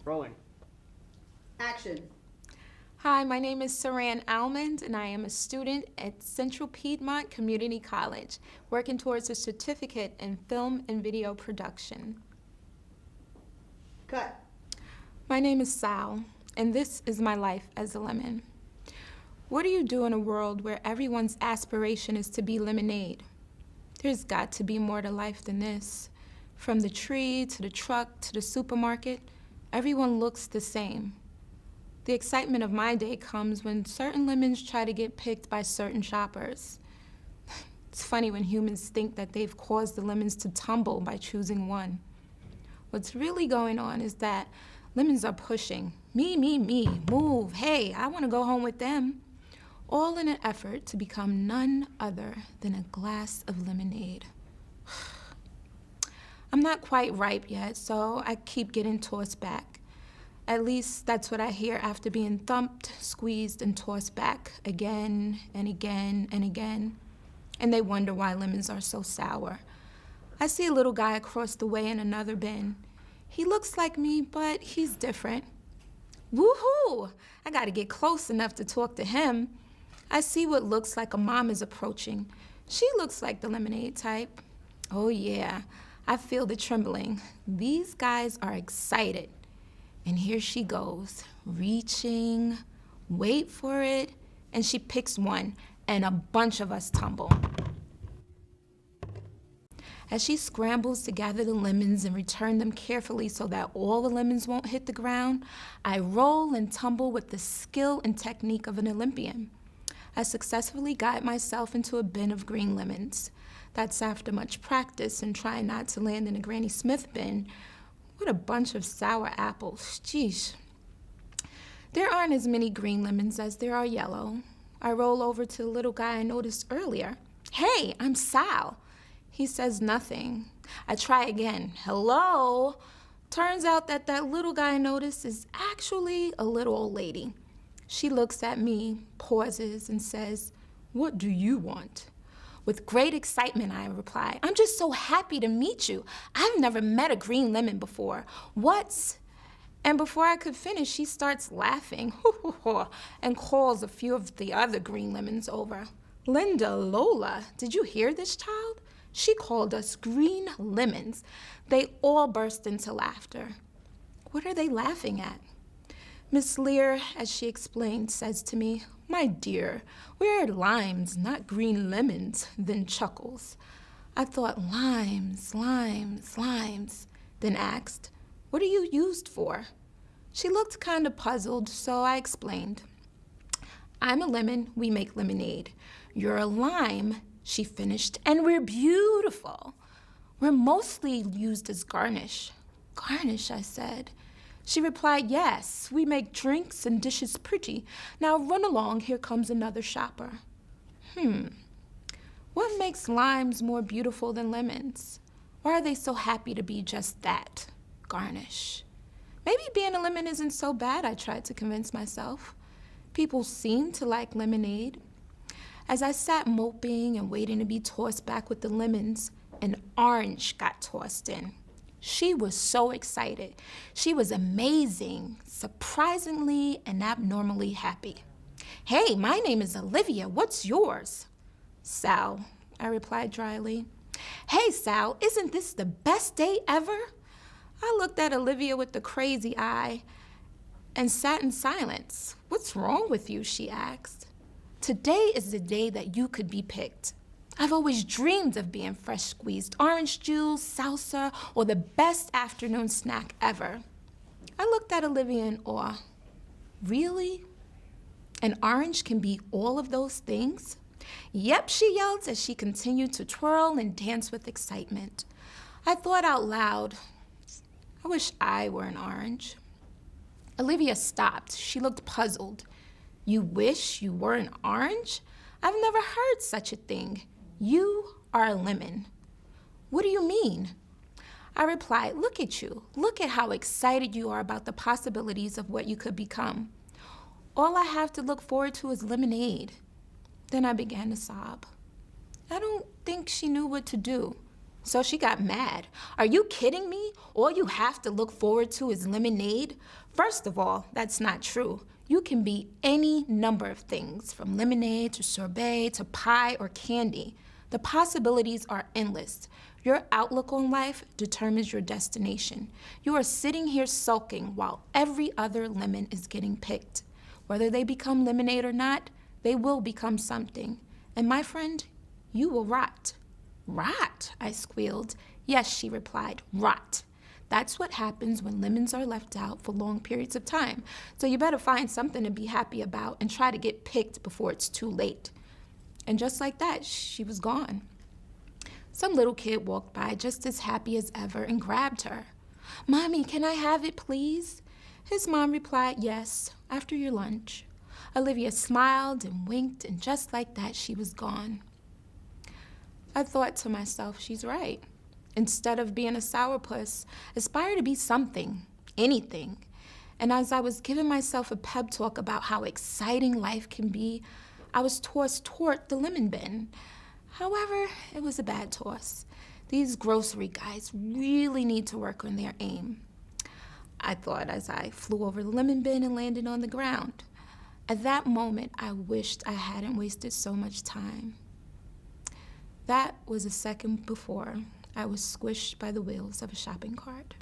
Rolling. Action. Hi, my name is Saran Almond, and I am a student at Central Piedmont Community College, working towards a certificate in film and video production. Cut. My name is Sal, and this is my life as a lemon. What do you do in a world where everyone's aspiration is to be lemonade? There's got to be more to life than this. From the tree to the truck to the supermarket, everyone looks the same. The excitement of my day comes when certain lemons try to get picked by certain shoppers. It's funny when humans think that they've caused the lemons to tumble by choosing one. What's really going on is that lemons are pushing, me, move, hey, I want to go home with them, all in an effort to become none other than a glass of lemonade. I'm not quite ripe yet, so I keep getting tossed back. At least that's what I hear after being thumped, squeezed, and tossed back again and again and again. And they wonder why lemons are so sour. I see a little guy across the way in another bin. He looks like me, but he's different. Woohoo! I gotta get close enough to talk to him. I see what looks like a mom is approaching. She looks like the lemonade type. Oh yeah, I feel the trembling. These guys are excited. And here she goes, reaching, wait for it, and she picks one, and a bunch of us tumble. As she scrambles to gather the lemons and return them carefully so that all the lemons won't hit the ground, I roll and tumble with the skill and technique of an Olympian. I successfully guide myself into a bin of green lemons. That's after much practice and trying not to land in a Granny Smith bin. What a bunch of sour apples, jeez. There aren't as many green lemons as there are yellow. I roll over to the little guy I noticed earlier. Hey, I'm Sal. He says nothing. I try again. Hello? Turns out that little guy I noticed is actually a little old lady. She looks at me, pauses, and says, "What do you want?" With great excitement, I reply, "I'm just so happy to meet you. I've never met a green lemon before. What's..." And before I could finish, she starts laughing and calls a few of the other green lemons over. Linda Lola, did you hear this, child? She called us green lemons. They all burst into laughter. What are they laughing at? Miss Lear, as she explained, says to me, "My dear, we're limes, not green lemons," then chuckles. I thought limes, then asked, "What are you used for?" She looked kind of puzzled, so I explained. "I'm a lemon, we make lemonade. You're a lime," she finished, "and we're beautiful. We're mostly used as garnish." "Garnish," I said. She replied, "Yes, we make drinks and dishes pretty. Now run along, here comes another shopper." What makes limes more beautiful than lemons? Why are they so happy to be just that, garnish? Maybe being a lemon isn't so bad, I tried to convince myself. People seem to like lemonade. As I sat moping and waiting to be tossed back with the lemons, an orange got tossed in. She was so excited. She was amazing, surprisingly and abnormally happy. "Hey, my name is Olivia. What's yours?" "Sal," I replied dryly. "Hey, Sal, isn't this the best day ever?" I looked at Olivia with the crazy eye and sat in silence. "What's wrong with you?" she asked. "Today is the day that you could be picked. I've always dreamed of being fresh squeezed orange juice, salsa, or the best afternoon snack ever." I looked at Olivia in awe. Really? An orange can be all of those things? "Yep," she yelled as she continued to twirl and dance with excitement. I thought out loud, I wish I were an orange. Olivia stopped. She looked puzzled. "You wish you were an orange? I've never heard such a thing. You are a lemon." "What do you mean?" I replied, "Look at you. Look at how excited you are about the possibilities of what you could become. All I have to look forward to is lemonade." Then I began to sob. I don't think she knew what to do. So she got mad. Are you kidding me? All you have to look forward to is lemonade? First of all, that's not true. You can be any number of things, from lemonade to sorbet to pie or candy. The possibilities are endless. Your outlook on life determines your destination. You are sitting here sulking while every other lemon is getting picked. Whether they become lemonade or not, they will become something. And my friend, you will rot. Rot, I squealed. Yes, she replied, rot. That's what happens when lemons are left out for long periods of time. So you better find something to be happy about and try to get picked before it's too late. And just like that, she was gone. Some little kid walked by just as happy as ever and grabbed her. Mommy, can I have it, please? His mom replied, yes, after your lunch. Olivia smiled and winked, and just like that, she was gone. I thought to myself, she's right. Instead of being a sourpuss, aspire to be something, anything. And as I was giving myself a pep talk about how exciting life can be, I was tossed toward the lemon bin. However, it was a bad toss. These grocery guys really need to work on their aim, I thought as I flew over the lemon bin and landed on the ground. At that moment, I wished I hadn't wasted so much time. That was a second before I was squished by the wheels of a shopping cart.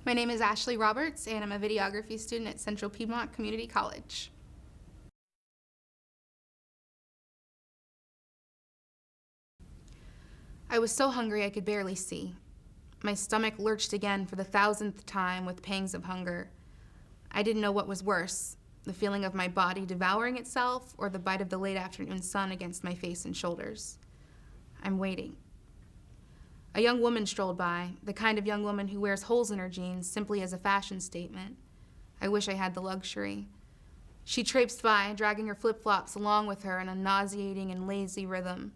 My name is Ashley Roberts, and I'm a videography student at Central Piedmont Community College. I was so hungry I could barely see. My stomach lurched again for the 1,000th time with pangs of hunger. I didn't know what was worse, the feeling of my body devouring itself or the bite of the late afternoon sun against my face and shoulders. I'm waiting. A young woman strolled by, the kind of young woman who wears holes in her jeans simply as a fashion statement. I wish I had the luxury. She traipsed by, dragging her flip-flops along with her in a nauseating and lazy rhythm.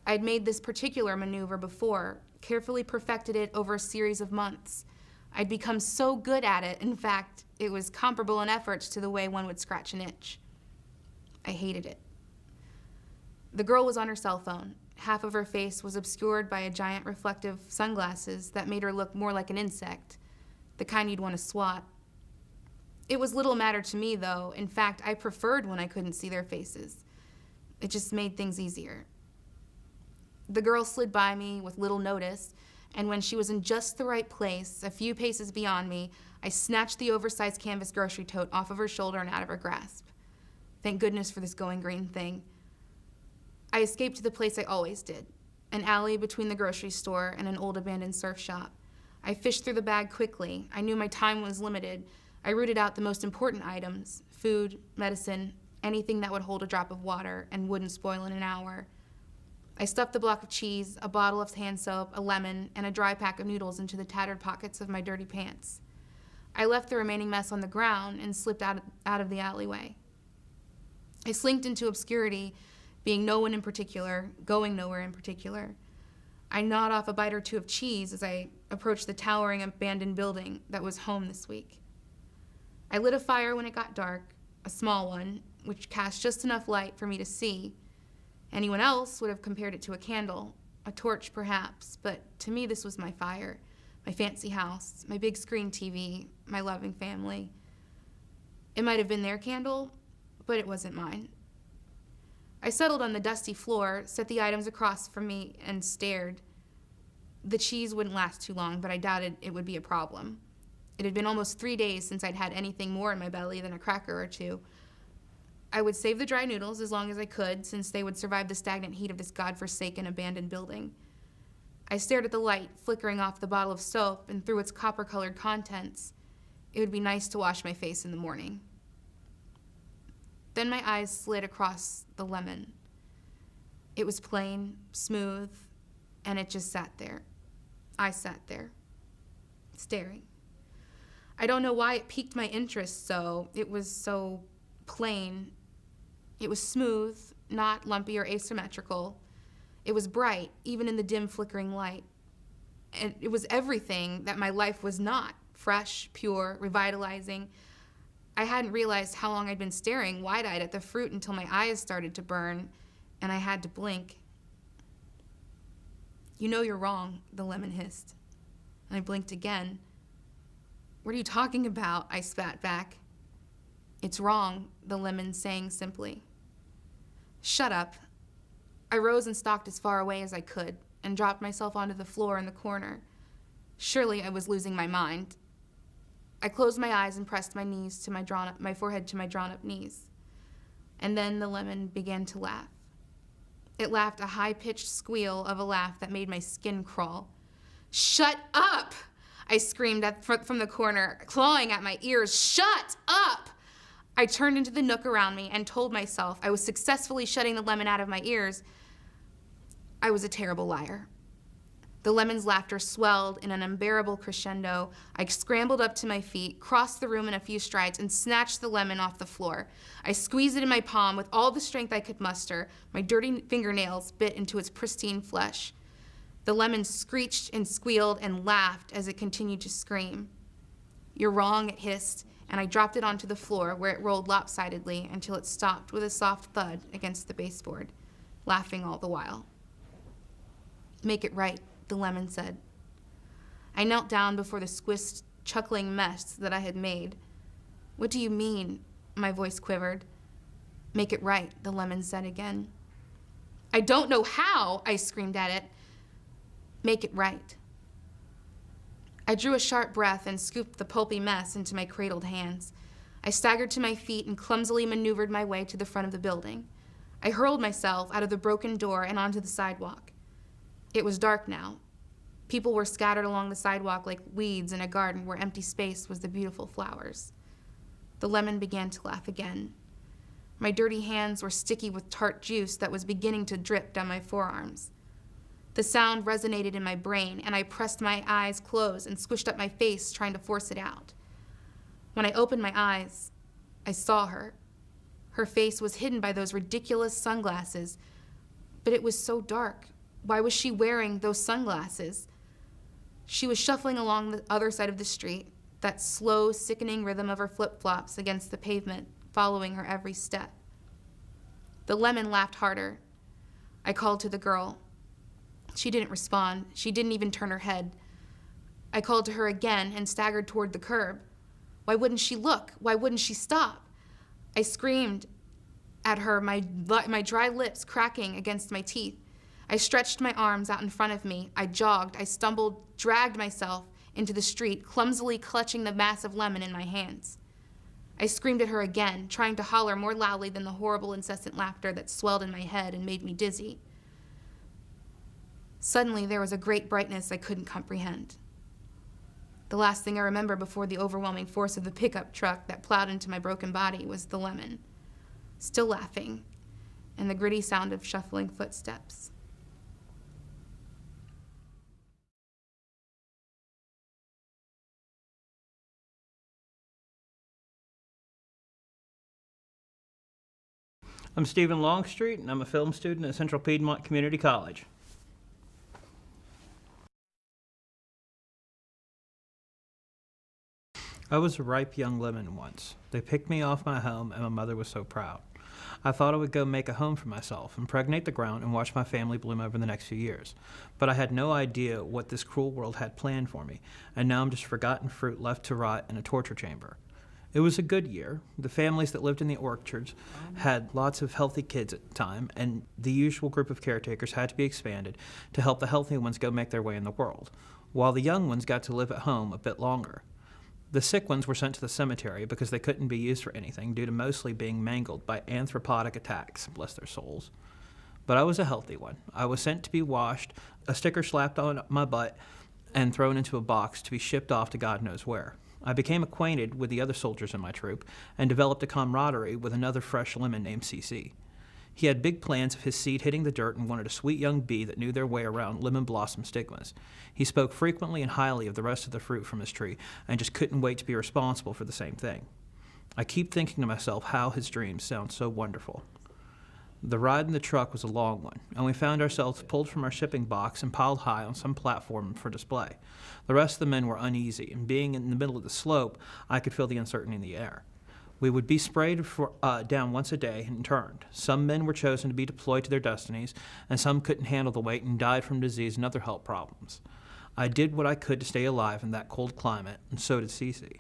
I'd made this particular maneuver before, carefully perfected it over a series of months. I'd become so good at it, in fact, it was comparable in efforts to the way one would scratch an itch. I hated it. The girl was on her cell phone. Half of her face was obscured by a giant reflective sunglasses that made her look more like an insect, the kind you'd want to swat. It was little matter to me, though. In fact, I preferred when I couldn't see their faces. It just made things easier. The girl slid by me with little notice, and when she was in just the right place, a few paces beyond me, I snatched the oversized canvas grocery tote off of her shoulder and out of her grasp. Thank goodness for this going green thing. I escaped to the place I always did, an alley between the grocery store and an old abandoned surf shop. I fished through the bag quickly. I knew my time was limited. I rooted out the most important items, food, medicine, anything that would hold a drop of water and wouldn't spoil in an hour. I stuffed the block of cheese, a bottle of hand soap, a lemon, and a dry pack of noodles into the tattered pockets of my dirty pants. I left the remaining mess on the ground and slipped out of the alleyway. I slinked into obscurity, being no one in particular, going nowhere in particular. I gnawed off a bite or two of cheese as I approached the towering abandoned building that was home this week. I lit a fire when it got dark, a small one, which cast just enough light for me to see. Anyone else would have compared it to a candle, a torch perhaps, but to me this was my fire, my fancy house, my big screen TV, my loving family. It might have been their candle, but it wasn't mine. I settled on the dusty floor, set the items across from me, and stared. The cheese wouldn't last too long, but I doubted it would be a problem. It had been almost 3 days since I'd had anything more in my belly than a cracker or two. I would save the dry noodles as long as I could, since they would survive the stagnant heat of this godforsaken abandoned building. I stared at the light flickering off the bottle of soap and through its copper-colored contents. It would be nice to wash my face in the morning. Then my eyes slid across the lemon. It was plain, smooth, and it just sat there. I sat there, staring. I don't know why it piqued my interest so. It was so plain. It was smooth, not lumpy or asymmetrical. It was bright, even in the dim flickering light. And it was everything that my life was not: fresh, pure, revitalizing. I hadn't realized how long I'd been staring wide-eyed at the fruit until my eyes started to burn, and I had to blink. "You know you're wrong," the lemon hissed. And I blinked again. "What are you talking about?" I spat back. "It's wrong," the lemon sang simply. "Shut up." I rose and stalked as far away as I could and dropped myself onto the floor in the corner. Surely I was losing my mind. I closed my eyes and pressed my forehead to my drawn-up knees. And then the lemon began to laugh. It laughed a high-pitched squeal of a laugh that made my skin crawl. "Shut up!" I screamed from the corner, clawing at my ears. "Shut up!" I turned into the nook around me and told myself I was successfully shutting the lemon out of my ears. I was a terrible liar. The lemon's laughter swelled in an unbearable crescendo. I scrambled up to my feet, crossed the room in a few strides, and snatched the lemon off the floor. I squeezed it in my palm with all the strength I could muster. My dirty fingernails bit into its pristine flesh. The lemon screeched and squealed and laughed as it continued to scream. "You're wrong," it hissed, and I dropped it onto the floor, where it rolled lopsidedly until it stopped with a soft thud against the baseboard, laughing all the while. "Make it right," the lemon said. I knelt down before the squished, chuckling mess that I had made. "What do you mean?" My voice quivered. "Make it right," the lemon said again. "I don't know how," I screamed at it. "Make it right." I drew a sharp breath and scooped the pulpy mess into my cradled hands. I staggered to my feet and clumsily maneuvered my way to the front of the building. I hurled myself out of the broken door and onto the sidewalk. It was dark now. People were scattered along the sidewalk like weeds in a garden where empty space was the beautiful flowers. The lemon began to laugh again. My dirty hands were sticky with tart juice that was beginning to drip down my forearms. The sound resonated in my brain, and I pressed my eyes closed and squished up my face, trying to force it out. When I opened my eyes, I saw her. Her face was hidden by those ridiculous sunglasses, but it was so dark. Why was she wearing those sunglasses? She was shuffling along the other side of the street, that slow, sickening rhythm of her flip-flops against the pavement, following her every step. The lemon laughed harder. I called to the girl. She didn't respond. She didn't even turn her head. I called to her again and staggered toward the curb. Why wouldn't she look? Why wouldn't she stop? I screamed at her, my dry lips cracking against my teeth. I stretched my arms out in front of me. I jogged. I stumbled, dragged myself into the street, clumsily clutching the massive lemon in my hands. I screamed at her again, trying to holler more loudly than the horrible, incessant laughter that swelled in my head and made me dizzy. Suddenly, there was a great brightness I couldn't comprehend. The last thing I remember before the overwhelming force of the pickup truck that plowed into my broken body was the lemon, still laughing, and the gritty sound of shuffling footsteps. I'm Stephen Longstreet, and I'm a film student at Central Piedmont Community College. I was a ripe young lemon once. They picked me off my home, and my mother was so proud. I thought I would go make a home for myself, impregnate the ground, and watch my family bloom over the next few years. But I had no idea what this cruel world had planned for me, and now I'm just forgotten fruit left to rot in a torture chamber. It was a good year. The families that lived in the orchards had lots of healthy kids at the time, and the usual group of caretakers had to be expanded to help the healthy ones go make their way in the world, while the young ones got to live at home a bit longer. The sick ones were sent to the cemetery because they couldn't be used for anything due to mostly being mangled by anthropodic attacks, bless their souls. But I was a healthy one. I was sent to be washed, a sticker slapped on my butt, and thrown into a box to be shipped off to God knows where. I became acquainted with the other soldiers in my troop and developed a camaraderie with another fresh lemon named CC. He had big plans of his seed hitting the dirt and wanted a sweet young bee that knew their way around lemon blossom stigmas. He spoke frequently and highly of the rest of the fruit from his tree and just couldn't wait to be responsible for the same thing. I keep thinking to myself how his dreams sound so wonderful. The ride in the truck was a long one, and we found ourselves pulled from our shipping box and piled high on some platform for display. The rest of the men were uneasy, and being in the middle of the slope, I could feel the uncertainty in the air. We would be sprayed down once a day and turned. Some men were chosen to be deployed to their destinies, and some couldn't handle the weight and died from disease and other health problems. I did what I could to stay alive in that cold climate, and so did Cece.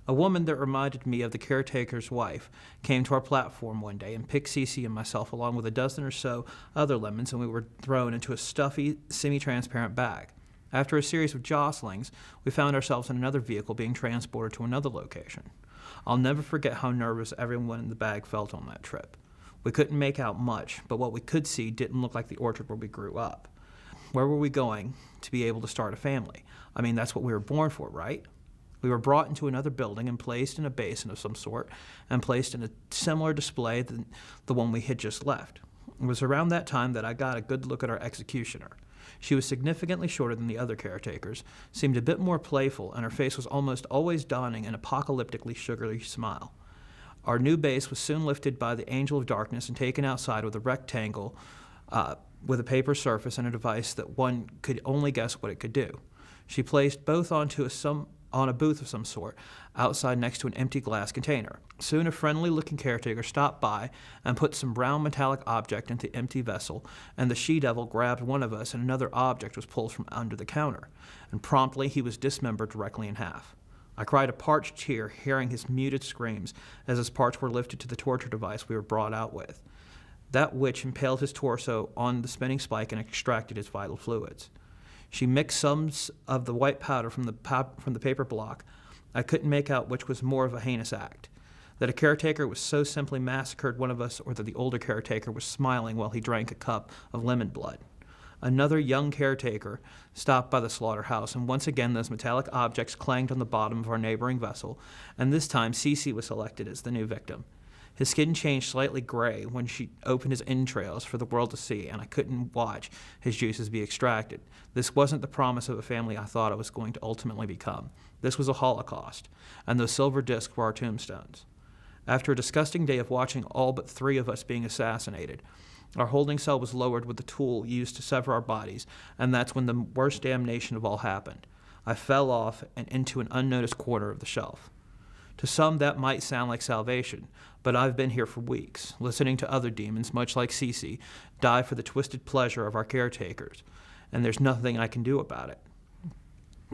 A woman that reminded me of the caretaker's wife came to our platform one day and picked Cece and myself along with a dozen or so other lemons, and we were thrown into a stuffy, semi-transparent bag. After a series of jostlings, we found ourselves in another vehicle being transported to another location. I'll never forget how nervous everyone in the bag felt on that trip. We couldn't make out much, but what we could see didn't look like the orchard where we grew up. Where were we going to be able to start a family? I mean, that's what we were born for, right? We were brought into another building and placed in a basin of some sort and placed in a similar display than the one we had just left. It was around that time that I got a good look at our executioner. She was significantly shorter than the other caretakers, seemed a bit more playful, and her face was almost always donning an apocalyptically sugary smile. Our new base was soon lifted by the angel of darkness and taken outside with a rectangle with a paper surface and a device that one could only guess what it could do. She placed both on a booth of some sort, outside next to an empty glass container. Soon a friendly-looking caretaker stopped by and put some brown metallic object into the empty vessel, and the she-devil grabbed one of us and another object was pulled from under the counter, and promptly he was dismembered directly in half. I cried a parched tear hearing his muted screams as his parts were lifted to the torture device we were brought out with. That witch impaled his torso on the spinning spike and extracted his vital fluids. She mixed some of the white powder from the paper block. I couldn't make out which was more of a heinous act, that a caretaker was so simply massacred one of us or that the older caretaker was smiling while he drank a cup of lemon blood. Another young caretaker stopped by the slaughterhouse, and once again those metallic objects clanged on the bottom of our neighboring vessel, and this time Cece was selected as the new victim. His skin changed slightly gray when she opened his entrails for the world to see, and I couldn't watch his juices be extracted. This wasn't the promise of a family I thought I was going to ultimately become. This was a Holocaust, and those silver discs were our tombstones. After a disgusting day of watching all but 3 of us being assassinated, our holding cell was lowered with the tool used to sever our bodies, and that's when the worst damnation of all happened. I fell off and into an unnoticed corner of the shelf. To some, that might sound like salvation, but I've been here for weeks, listening to other demons, much like Cece, die for the twisted pleasure of our caretakers, and there's nothing I can do about it.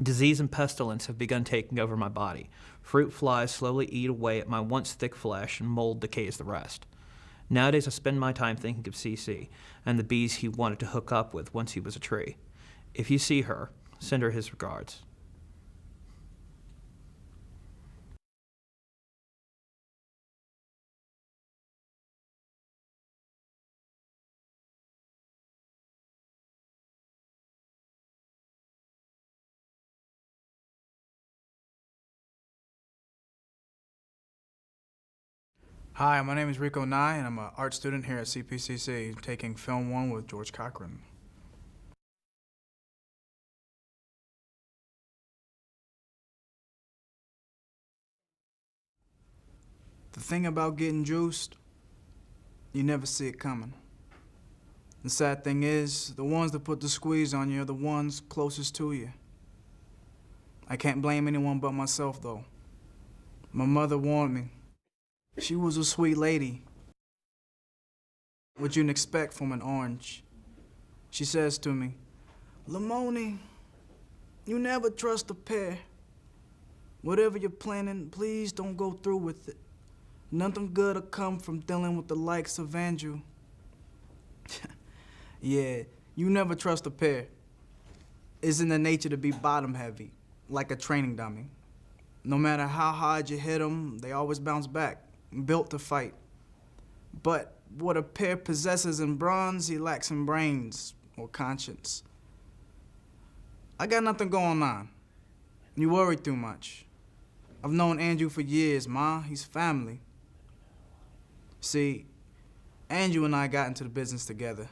Disease and pestilence have begun taking over my body. Fruit flies slowly eat away at my once thick flesh, and mold decays the rest. Nowadays, I spend my time thinking of Cece and the bees he wanted to hook up with once he was a tree. If you see her, send her his regards. Hi, my name is Rico Nye, and I'm an art student here at CPCC, taking Film 1 with George Cochran. The thing about getting juiced, you never see it coming. The sad thing is, the ones that put the squeeze on you are the ones closest to you. I can't blame anyone but myself, though. My mother warned me. She was a sweet lady. What you'd expect from an orange. She says to me, "Lamoni, you never trust a pear. Whatever you're planning, please don't go through with it. Nothing good'll come from dealing with the likes of Andrew." Yeah, you never trust a pear. It's in the nature to be bottom heavy, like a training dummy. No matter how hard you hit them, they always bounce back, built to fight. But what a pear possesses in bronze, he lacks in brains or conscience. I got nothing going on. You worry too much. I've known Andrew for years, Ma. He's family. See, Andrew and I got into the business together.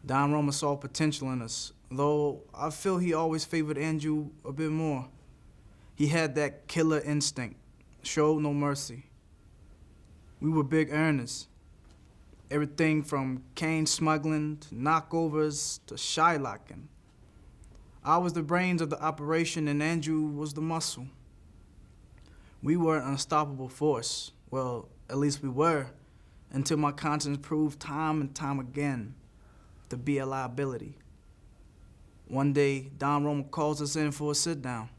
Don Roma saw potential in us, though I feel he always favored Andrew a bit more. He had that killer instinct, showed no mercy. We were big earners. Everything from cane smuggling to knockovers to shylocking. I was the brains of the operation and Andrew was the muscle. We were an unstoppable force. Well, at least we were, until my conscience proved time and time again to be a liability. One day, Don Roma calls us in for a sit-down.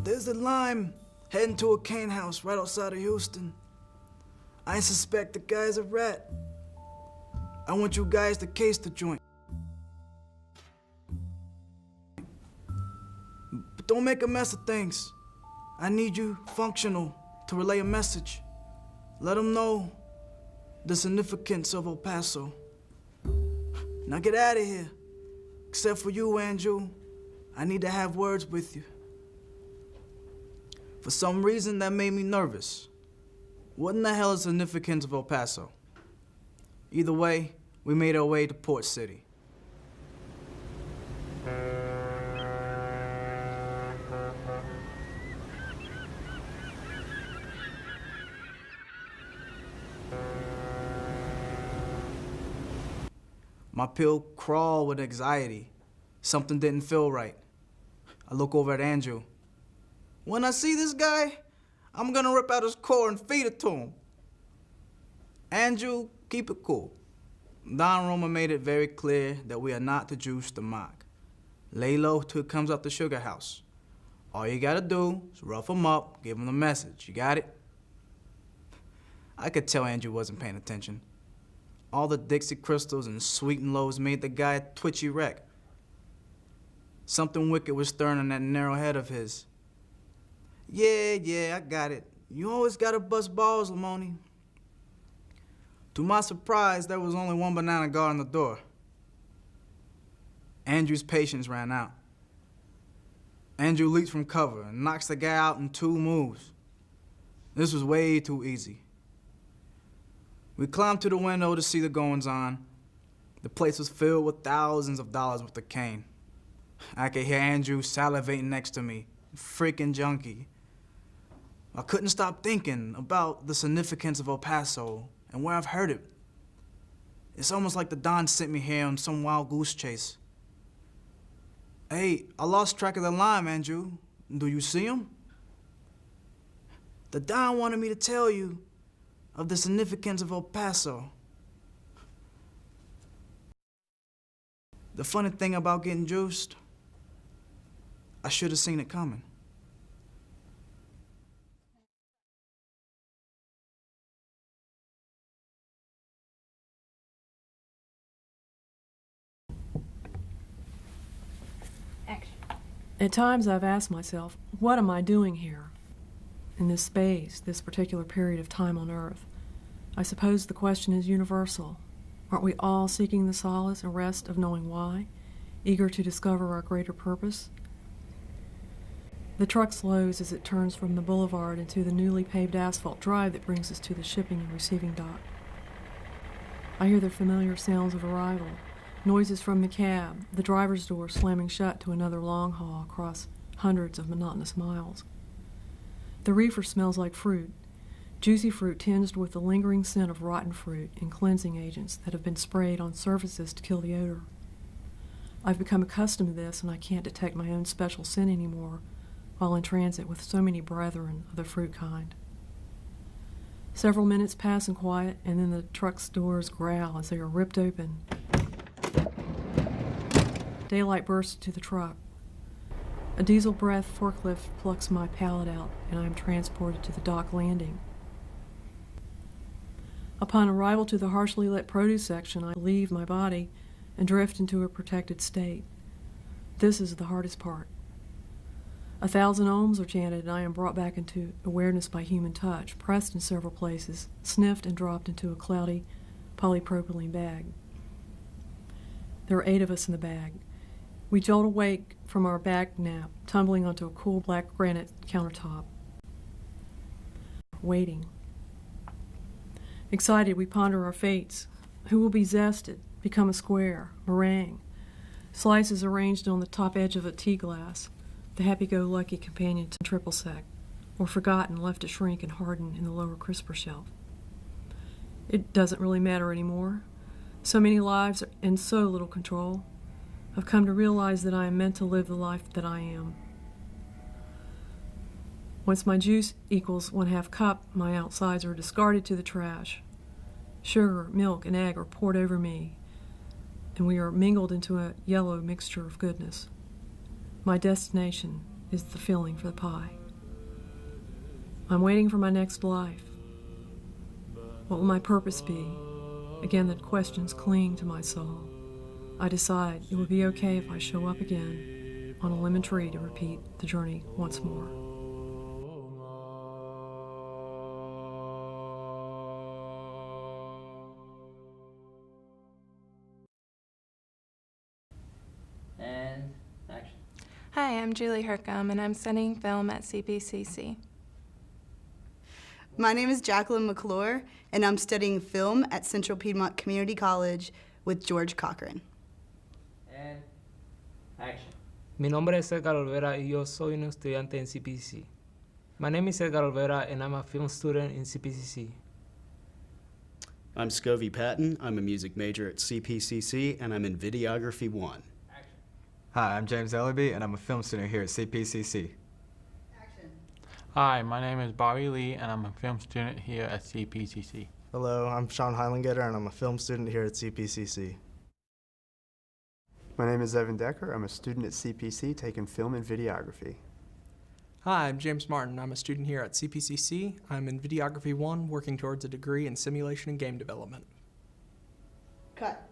There's a lime heading to a cane house right outside of Houston. I suspect the guy's a rat. I want you guys to case the joint. But don't make a mess of things. I need you functional to relay a message. Let them know the significance of El Paso. Now get out of here. Except for you, Andrew. I need to have words with you. For some reason, that made me nervous. What in the hell is the significance of El Paso? Either way, we made our way to Port City. My pill crawled with anxiety. Something didn't feel right. I look over at Andrew. When I see this guy, I'm gonna rip out his core and feed it to him. Andrew, keep it cool. Don Roma made it very clear that we are not to juice the mock. Lay low till it comes up the sugar house. All you gotta do is rough him up, give him the message. You got it? I could tell Andrew wasn't paying attention. All the Dixie crystals and sweet and lows made the guy a twitchy wreck. Something wicked was stirring in that narrow head of his. Yeah, I got it. You always gotta bust balls, Lamoni. To my surprise, there was only one banana guarding the door. Andrew's patience ran out. Andrew leaps from cover and knocks the guy out in 2 moves. This was way too easy. We climbed to the window to see the goings-on. The place was filled with thousands of dollars worth of cane. I could hear Andrew salivating next to me, freaking junkie. I couldn't stop thinking about the significance of El Paso and where I've heard it. It's almost like the Don sent me here on some wild goose chase. Hey, I lost track of the lime, Andrew. Do you see him? The Don wanted me to tell you of the significance of El Paso. The funny thing about getting juiced, I should have seen it coming. At times I've asked myself, what am I doing here? In this space, this particular period of time on Earth. I suppose the question is universal. Aren't we all seeking the solace and rest of knowing why, eager to discover our greater purpose? The truck slows as it turns from the boulevard into the newly paved asphalt drive that brings us to the shipping and receiving dock. I hear the familiar sounds of arrival. Noises from the cab, the driver's door slamming shut to another long haul across hundreds of monotonous miles. The reefer smells like fruit, juicy fruit tinged with the lingering scent of rotten fruit and cleansing agents that have been sprayed on surfaces to kill the odor. I've become accustomed to this and I can't detect my own special scent anymore while in transit with so many brethren of the fruit kind. Several minutes pass in quiet and then the truck's doors growl as they are ripped open. Daylight bursts into the truck. A diesel breath forklift plucks my pallet out, and I am transported to the dock landing. Upon arrival to the harshly lit produce section, I leave my body and drift into a protected state. This is the hardest part. 1,000 ohms are chanted, and I am brought back into awareness by human touch, pressed in several places, sniffed and dropped into a cloudy polypropylene bag. There are 8 of us in the bag. We jolt awake from our back nap, tumbling onto a cool black granite countertop. Waiting. Excited, we ponder our fates. Who will be zested, become a square, meringue? Slices arranged on the top edge of a tea glass, the happy-go-lucky companion to triple sec, or forgotten, left to shrink and harden in the lower crisper shelf. It doesn't really matter anymore. So many lives and so little control. I've come to realize that I am meant to live the life that I am. Once my juice equals 1/2 cup, my outsides are discarded to the trash. Sugar, milk, and egg are poured over me, and we are mingled into a yellow mixture of goodness. My destination is the filling for the pie. I'm waiting for my next life. What will my purpose be? Again, the questions cling to my soul. I decide it would be okay if I show up again on a lemon tree to repeat the journey once more. And action. Hi, I'm Julie Hercom, and I'm studying film at CPCC. My name is Jacqueline McClure, and I'm studying film at Central Piedmont Community College with George Cochran. And action. Mi nombre es Edgar Olvera y yo soy un estudiante en CPCC. My name is Edgar Olvera and I'm a film student in CPCC. I'm Scovey Patton. I'm a music major at CPCC, and I'm in Videography 1. Hi, I'm James Ellerby, and I'm a film student here at CPCC. Action. Hi, my name is Bobby Lee, and I'm a film student here at CPCC. Hello, I'm Sean Heilengater, and I'm a film student here at CPCC. My name is Evan Decker. I'm a student at CPC taking film and videography. Hi, I'm James Martin. I'm a student here at CPCC. I'm in Videography 1, working towards a degree in simulation and game development. Cut.